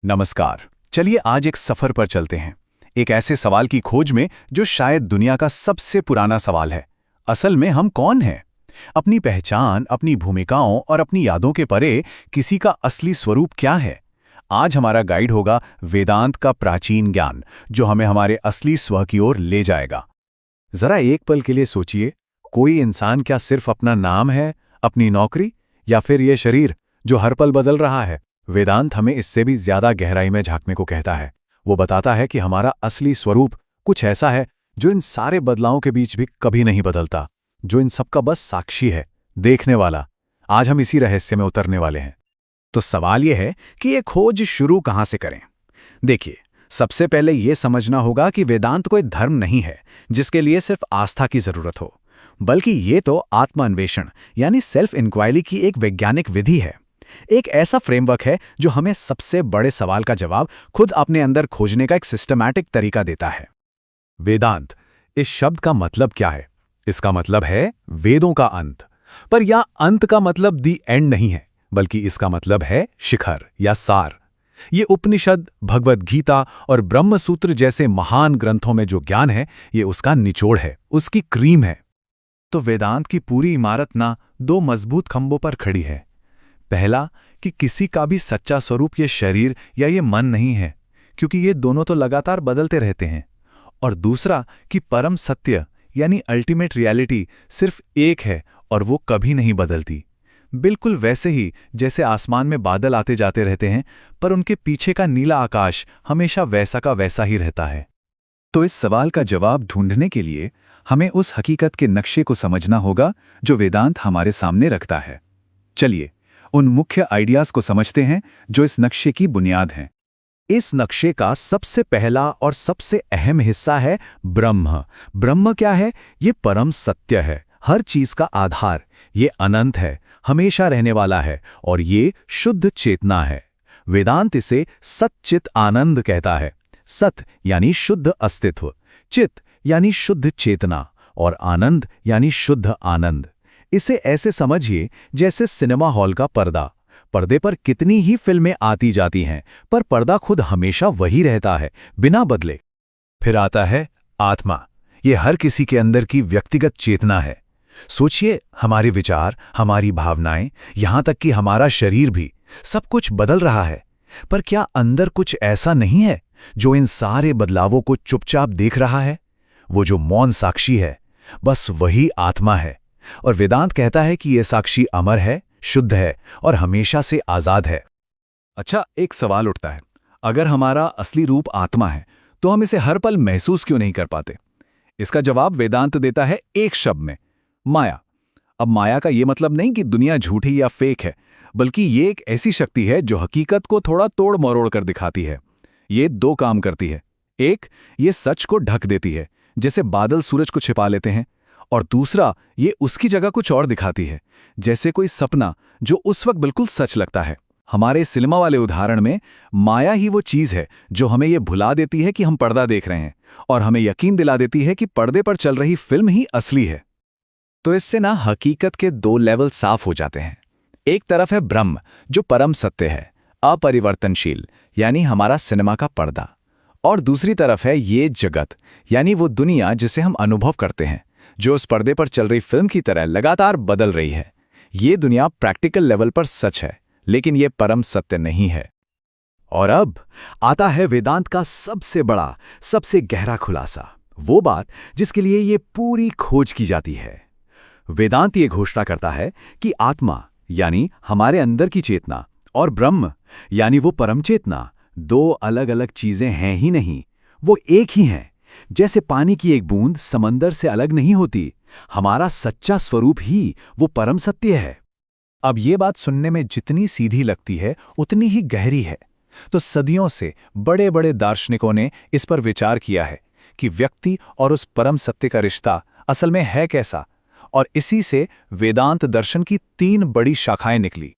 नमस्कार। चलिए आज एक सफर पर चलते हैं, एक ऐसे सवाल की खोज में जो शायद दुनिया का सबसे पुराना सवाल है। असल में हम कौन हैं? अपनी पहचान, अपनी भूमिकाओं और अपनी यादों के परे किसी का असली स्वरूप क्या है? आज हमारा गाइड होगा वेदांत का प्राचीन ज्ञान, जो हमें हमारे असली स्व की ओर ले जाएगा। जरा एक पल के लिए सोचिए, कोई इंसान क्या सिर्फ अपना नाम है, अपनी नौकरी, या फिर ये शरीर जो हर पल बदल रहा है? वेदांत हमें इससे भी ज्यादा गहराई में झांकने को कहता है। वो बताता है कि हमारा असली स्वरूप कुछ ऐसा है जो इन सारे बदलावों के बीच भी कभी नहीं बदलता, जो इन सबका बस साक्षी है, देखने वाला। आज हम इसी रहस्य में उतरने वाले हैं। तो सवाल यह है कि ये खोज शुरू कहाँ से करें। देखिए, सबसे पहले यह समझना होगा कि वेदांत कोई धर्म नहीं है जिसके लिए सिर्फ आस्था की जरूरत हो, बल्कि ये तो आत्मान्वेषण यानी सेल्फ इंक्वायरी की एक वैज्ञानिक विधि है। एक ऐसा फ्रेमवर्क है जो हमें सबसे बड़े सवाल का जवाब खुद अपने अंदर खोजने का एक सिस्टमैटिक तरीका देता है। वेदांत, इस शब्द का मतलब क्या है? इसका मतलब है वेदों का अंत। पर यह अंत का मतलब दी एंड नहीं है, बल्कि इसका मतलब है शिखर या सार। ये उपनिषद, भगवद गीता और ब्रह्म सूत्र जैसे महान ग्रंथों में जो ज्ञान है, ये उसका निचोड़ है, उसकी क्रीम है। तो वेदांत की पूरी इमारत ना दो मजबूत खंभों पर खड़ी है। पहला कि किसी का भी सच्चा स्वरूप ये शरीर या ये मन नहीं है, क्योंकि ये दोनों तो लगातार बदलते रहते हैं। और दूसरा कि परम सत्य यानी अल्टीमेट रियलिटी सिर्फ एक है और वो कभी नहीं बदलती। बिल्कुल वैसे ही जैसे आसमान में बादल आते जाते रहते हैं, पर उनके पीछे का नीला आकाश हमेशा वैसा का वैसा ही रहता है। तो इस सवाल का जवाब ढूंढने के लिए हमें उस हकीकत के नक्शे को समझना होगा जो वेदांत हमारे सामने रखता है। चलिए उन मुख्य आइडियाज को समझते हैं जो इस नक्शे की बुनियाद हैं। इस नक्शे का सबसे पहला और सबसे अहम हिस्सा है ब्रह्म। ब्रह्म क्या है? ये परम सत्य है, हर चीज का आधार। ये अनंत है, हमेशा रहने वाला है, और ये शुद्ध चेतना है। वेदांत इसे सच्चित आनंद कहता है। सत यानी शुद्ध अस्तित्व, चित यानी शुद्ध चेतना, और आनंद यानी शुद्ध आनंद। इसे ऐसे समझिए जैसे सिनेमा हॉल का पर्दा। पर्दे पर कितनी ही फिल्में आती जाती हैं, पर पर्दा खुद हमेशा वही रहता है, बिना बदले। फिर आता है आत्मा। ये हर किसी के अंदर की व्यक्तिगत चेतना है। सोचिए, हमारे विचार, हमारी भावनाएं, यहां तक कि हमारा शरीर भी, सब कुछ बदल रहा है। पर क्या अंदर कुछ ऐसा नहीं है जो इन सारे बदलावों को चुपचाप देख रहा है? वो जो मौन साक्षी है, बस वही आत्मा है। और वेदांत कहता है कि यह साक्षी अमर है, शुद्ध है और हमेशा से आजाद है। अच्छा, एक सवाल उठता है, अगर हमारा असली रूप आत्मा है, तो हम इसे हर पल महसूस क्यों नहीं कर पाते? इसका जवाब वेदांत देता है एक शब्द में, माया। अब माया का यह मतलब नहीं कि दुनिया झूठी या फेक है, बल्कि ये एक ऐसी शक्ति है जो हकीकत को थोड़ा तोड़ मरोड़ कर दिखाती है। ये दो काम करती है। एक, ये सच को ढक देती है, जैसे बादल सूरज को छिपा लेते हैं। और दूसरा, ये उसकी जगह कुछ और दिखाती है, जैसे कोई सपना जो उस वक्त बिल्कुल सच लगता है। हमारे सिनेमा वाले उदाहरण में माया ही वो चीज है जो हमें ये भुला देती है कि हम पर्दा देख रहे हैं, और हमें यकीन दिला देती है कि पर्दे पर चल रही फिल्म ही असली है। तो इससे ना हकीकत के दो लेवल साफ हो जाते हैं। एक तरफ है ब्रह्म, जो परम सत्य है, अपरिवर्तनशील, यानी हमारा सिनेमा का पर्दा। और दूसरी तरफ है ये जगत, यानी वो दुनिया जिसे हम अनुभव करते हैं, जो उस पर्दे पर चल रही फिल्म की तरह लगातार बदल रही है। ये दुनिया प्रैक्टिकल लेवल पर सच है, लेकिन ये परम सत्य नहीं है। और अब आता है वेदांत का सबसे बड़ा, सबसे गहरा खुलासा, वो बात जिसके लिए ये पूरी खोज की जाती है। वेदांत ये घोषणा करता है कि आत्मा यानी हमारे अंदर की चेतना और ब्रह्म यानी वो परम चेतना दो अलग अलग चीजें हैं ही नहीं, वो एक ही हैं। जैसे पानी की एक बूंद समंदर से अलग नहीं होती, हमारा सच्चा स्वरूप ही वो परम सत्य है। अब ये बात सुनने में जितनी सीधी लगती है, उतनी ही गहरी है। तो सदियों से बड़े बड़े दार्शनिकों ने इस पर विचार किया है कि व्यक्ति और उस परम सत्य का रिश्ता असल में है कैसा, और इसी से वेदांत दर्शन की तीन बड़ी शाखाएं निकली।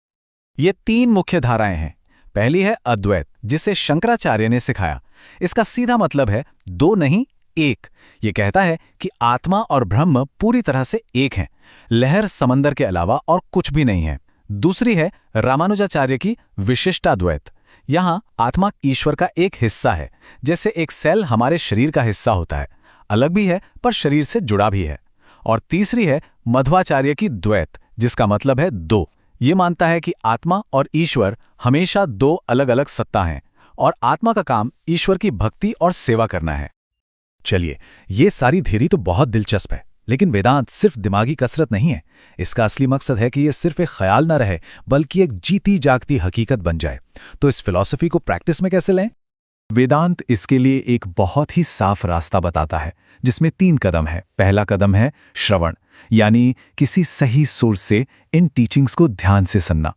ये तीन मुख्य धाराएं हैं। पहली है अद्वैत, जिसे शंकराचार्य ने सिखाया। इसका सीधा मतलब है दो नहीं, एक। ये कहता है कि आत्मा और ब्रह्म पूरी तरह से एक हैं, लहर समंदर के अलावा और कुछ भी नहीं है। दूसरी है रामानुजाचार्य की विशिष्टाद्वैत। यहाँ आत्मा ईश्वर का एक हिस्सा है, जैसे एक सेल हमारे शरीर का हिस्सा होता है, अलग भी है पर शरीर से जुड़ा भी है। और तीसरी है मध्वाचार्य की द्वैत, जिसका मतलब है दो। ये मानता है कि आत्मा और ईश्वर हमेशा दो अलग अलग सत्ता हैं और आत्मा का काम ईश्वर की भक्ति और सेवा करना है। चलिए, ये सारी थ्योरी तो बहुत दिलचस्प है, लेकिन वेदांत सिर्फ दिमागी कसरत नहीं है। इसका असली मकसद है कि ये सिर्फ एक ख्याल न रहे, बल्कि एक जीती जागती हकीकत बन जाए। तो इस फिलॉसफी को प्रैक्टिस में कैसे लें? वेदांत इसके लिए एक बहुत ही साफ रास्ता बताता है, जिसमें 3 कदम है। पहला कदम है श्रवण, यानी किसी सही सोर्स से इन टीचिंग्स को ध्यान से सुनना।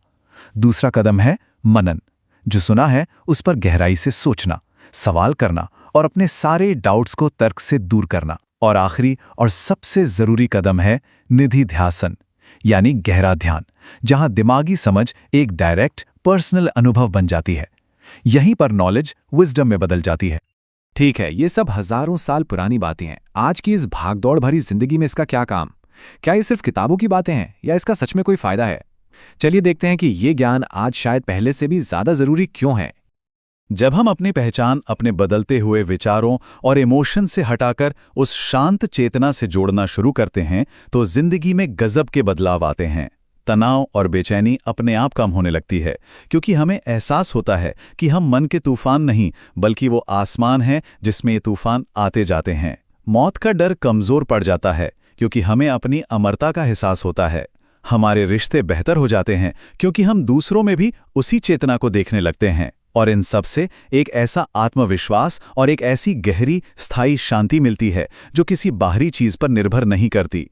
दूसरा कदम है मनन, जो सुना है उस पर गहराई से सोचना, सवाल करना और अपने सारे डाउट्स को तर्क से दूर करना। और आखिरी और सबसे जरूरी कदम है निधिध्यासन, यानी गहरा ध्यान, जहां दिमागी समझ एक डायरेक्ट पर्सनल अनुभव बन जाती है। यहीं पर नॉलेज विजडम में बदल जाती है। ठीक है, ये सब हजारों साल पुरानी बातें हैं। आज की इस भागदौड़ भरी जिंदगी में इसका क्या काम? क्या ये सिर्फ किताबों की बातें हैं या इसका सच में कोई फायदा है? चलिए देखते हैं कि ये ज्ञान आज शायद पहले से भी ज्यादा जरूरी क्यों है। जब हम अपनी पहचान अपने बदलते हुए विचारों और इमोशन से हटाकर उस शांत चेतना से जोड़ना शुरू करते हैं, तो जिंदगी में गजब के बदलाव आते हैं। तनाव और बेचैनी अपने आप कम होने लगती है, क्योंकि हमें एहसास होता है कि हम मन के तूफान नहीं, बल्कि वो आसमान है जिसमें ये तूफान आते जाते हैं। मौत का डर कमजोर पड़ जाता है, क्योंकि हमें अपनी अमरता का एहसास होता है। हमारे रिश्ते बेहतर हो जाते हैं, क्योंकि हम दूसरों में भी उसी चेतना को देखने लगते हैं। और इन सब से एक ऐसा आत्मविश्वास और एक ऐसी गहरी स्थायी शांति मिलती है जो किसी बाहरी चीज पर निर्भर नहीं करती।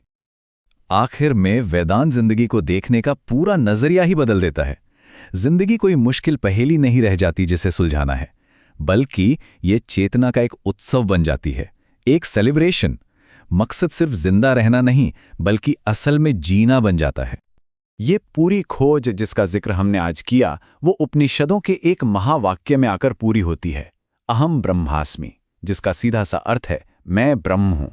आखिर में वेदांत जिंदगी को देखने का पूरा नजरिया ही बदल देता है। जिंदगी कोई मुश्किल पहेली नहीं रह जाती जिसे सुलझाना है, बल्कि ये चेतना का एक उत्सव बन जाती है, एक सेलिब्रेशन। मकसद सिर्फ जिंदा रहना नहीं, बल्कि असल में जीना बन जाता है। ये पूरी खोज जिसका जिक्र हमने आज किया, वो उपनिषदों के एक महावाक्य में आकर पूरी होती है, अहम ब्रह्मास्मि, जिसका सीधा सा अर्थ है मैं ब्रह्म हूं।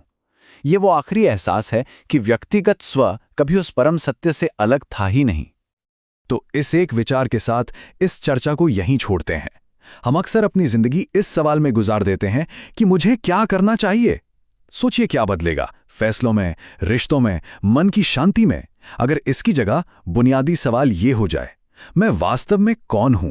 ये वो आखिरी एहसास है कि व्यक्तिगत स्व कभी उस परम सत्य से अलग था ही नहीं। तो इस एक विचार के साथ इस चर्चा को यहीं छोड़ते हैं। हम अक्सर अपनी जिंदगी इस सवाल में गुजार देते हैं कि मुझे क्या करना चाहिए। सोचिए क्या बदलेगा फैसलों में, रिश्तों में, मन की शांति में, अगर इसकी जगह बुनियादी सवाल ये हो जाए, मैं वास्तव में कौन हूं?